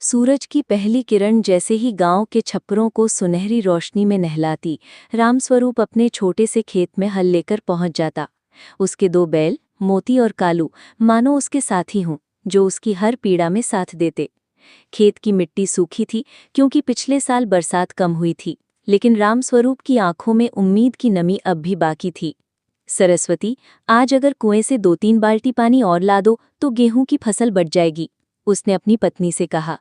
सूरज की पहली किरण जैसे ही गांव के छप्परों को सुनहरी रोशनी में नहलाती, रामस्वरूप अपने छोटे से खेत में हल लेकर पहुंच जाता। उसके दो बैल, मोती और कालू, मानो उसके साथी हों, जो उसकी हर पीड़ा में साथ देते। खेत की मिट्टी सूखी थी क्योंकि पिछले साल बरसात कम हुई थी, लेकिन रामस्वरूप की आंखों में उम्मीद की नमी अब भी बाकी थी। सरस्वती, आज अगर कुएं से 2-3 बाल्टी पानी और ला दो तो गेहूं की फसल बढ़ जाएगी, उसने अपनी पत्नी से कहा।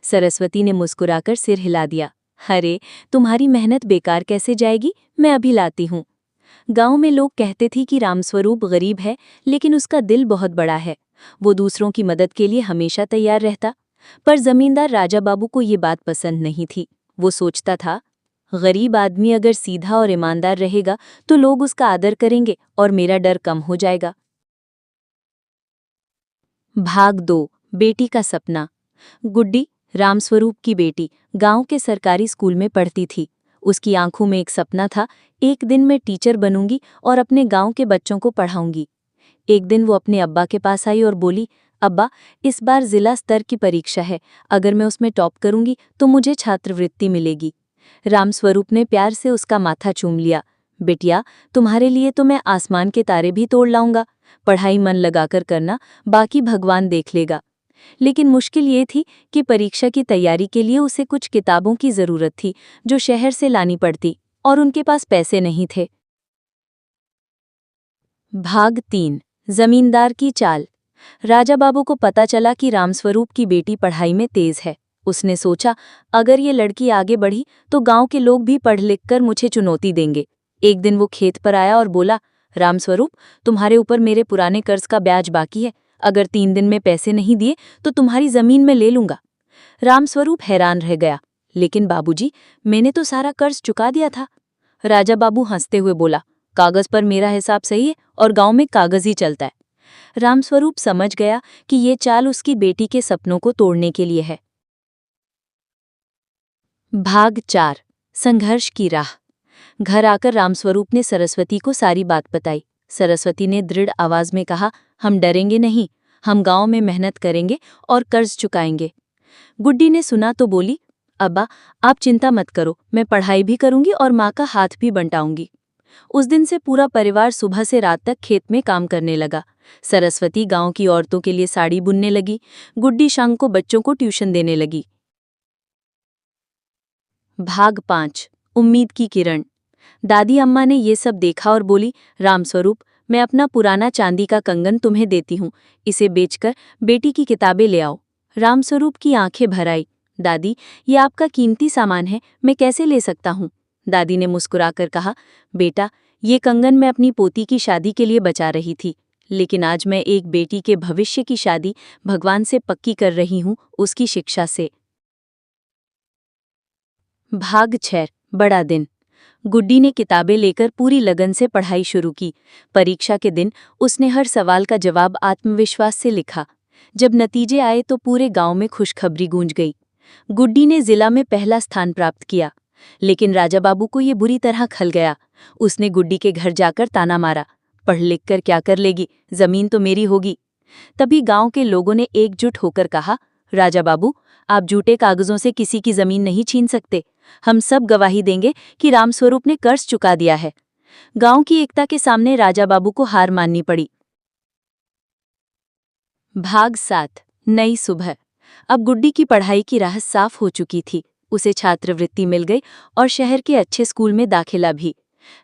सरस्वती ने मुस्कुराकर सिर हिला दिया। अरे, तुम्हारी मेहनत बेकार कैसे जाएगी, मैं अभी लाती हूँ। गांव में लोग कहते थे कि रामस्वरूप गरीब है, लेकिन उसका दिल बहुत बड़ा है। वो दूसरों की मदद के लिए हमेशा तैयार रहता। पर जमींदार राजा बाबू को ये बात पसंद नहीं थी। वो सोचता था, गरीब आदमी अगर सीधा और ईमानदार रहेगा तो लोग उसका आदर करेंगे और मेरा डर कम हो जाएगा। भाग 2, बेटी का सपना। गुड्डी, रामस्वरूप की बेटी, गांव के सरकारी स्कूल में पढ़ती थी। उसकी आंखों में एक सपना था, एक दिन मैं टीचर बनूंगी और अपने गांव के बच्चों को पढ़ाऊंगी। एक दिन वो अपने अब्बा के पास आई और बोली, अब्बा, इस बार जिला स्तर की परीक्षा है, अगर मैं उसमें टॉप करूंगी तो मुझे छात्रवृत्ति मिलेगी। रामस्वरूप ने प्यार से उसका माथा चूम लिया। बेटिया, तुम्हारे लिए तो मैं आसमान के तारे भी तोड़ लाऊंगा। पढ़ाई मन लगाकर करना, बाकी भगवान देख लेगा। लेकिन मुश्किल ये थी कि परीक्षा की तैयारी के लिए उसे कुछ किताबों की जरूरत थी, जो शहर से लानी पड़ती, और उनके पास पैसे नहीं थे। भाग 3, जमींदार की चाल। राजा बाबू को पता चला कि रामस्वरूप की बेटी पढ़ाई में तेज है। उसने सोचा, अगर ये लड़की आगे बढ़ी तो गांव के लोग भी पढ़ लिख कर मुझे चुनौती देंगे। एक दिन वो खेत पर आया और बोला, रामस्वरूप, तुम्हारे ऊपर मेरे पुराने कर्ज का ब्याज बाकी है। अगर 3 दिन में पैसे नहीं दिए तो तुम्हारी जमीन में ले लूंगा। रामस्वरूप हैरान रह गया। लेकिन बाबूजी, मैंने तो सारा कर्ज चुका दिया था। राजा बाबू हंसते हुए बोला, कागज पर मेरा हिसाब सही है और गांव में कागज ही चलता है। रामस्वरूप समझ गया कि ये चाल उसकी बेटी के सपनों को तोड़ने के लिए है। भाग 4, संघर्ष की राह। घर आकर रामस्वरूप ने सरस्वती को सारी बात बताई। सरस्वती ने दृढ़ आवाज में कहा, हम डरेंगे नहीं, हम गांव में मेहनत करेंगे और कर्ज चुकाएंगे। गुड्डी ने सुना तो बोली, अब्बा, आप चिंता मत करो, मैं पढ़ाई भी करूंगी और माँ का हाथ भी बंटाऊंगी। उस दिन से पूरा परिवार सुबह से रात तक खेत में काम करने लगा। सरस्वती गांव की औरतों के लिए साड़ी बुनने लगी। गुड्डी शाम को बच्चों को ट्यूशन देने लगी। भाग 5, उम्मीद की किरण। दादी अम्मा ने ये सब देखा और बोली, रामस्वरूप, मैं अपना पुराना चांदी का कंगन तुम्हें देती हूँ, इसे बेचकर बेटी की किताबें ले आओ। रामस्वरूप की आंखें भर आई। दादी, ये आपका कीमती सामान है, मैं कैसे ले सकता हूँ? दादी ने मुस्कुराकर कहा, बेटा, ये कंगन मैं अपनी पोती की शादी के लिए बचा रही थी, लेकिन आज मैं एक बेटी के भविष्य की शादी भगवान से पक्की कर रही हूँ, उसकी शिक्षा से। भाग 6, बड़ा दिन। गुड्डी ने किताबें लेकर पूरी लगन से पढ़ाई शुरू की। परीक्षा के दिन उसने हर सवाल का जवाब आत्मविश्वास से लिखा। जब नतीजे आए तो पूरे गांव में खुशखबरी गूंज गई। गुड्डी ने जिला में पहला स्थान प्राप्त किया। लेकिन राजा बाबू को ये बुरी तरह खल गया। उसने गुड्डी के घर जाकर ताना मारा, पढ़ लिख कर क्या कर लेगी, जमीन तो मेरी होगी। तभी गांव के लोगों ने एकजुट होकर कहा, राजा बाबू, आप झूठे कागजों से किसी की जमीन नहीं छीन सकते। हम सब गवाही देंगे कि रामस्वरूप ने कर्ज चुका दिया है। गांव की एकता के सामने राजा बाबू को हार माननी पड़ी। भाग 7, नई सुबह। अब गुड्डी की पढ़ाई की राह साफ हो चुकी थी। उसे छात्रवृत्ति मिल गई और शहर के अच्छे स्कूल में दाखिला भी।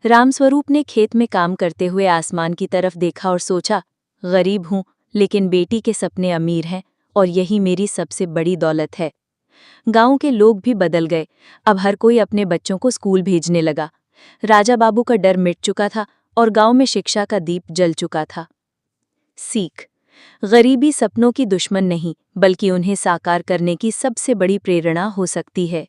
रामस्वरूप ने खेत में काम करते हुए आसमान की तरफ देखा और सोचा, गरीब हूं, लेकिन बेटी के सपने अमीर हैं और यही मेरी सबसे बड़ी दौलत है। गांव के लोग भी बदल गए। अब हर कोई अपने बच्चों को स्कूल भेजने लगा। राजा बाबू का डर मिट चुका था और गांव में शिक्षा का दीप जल चुका था। सीख, गरीबी सपनों की दुश्मन नहीं, बल्कि उन्हें साकार करने की सबसे बड़ी प्रेरणा हो सकती है।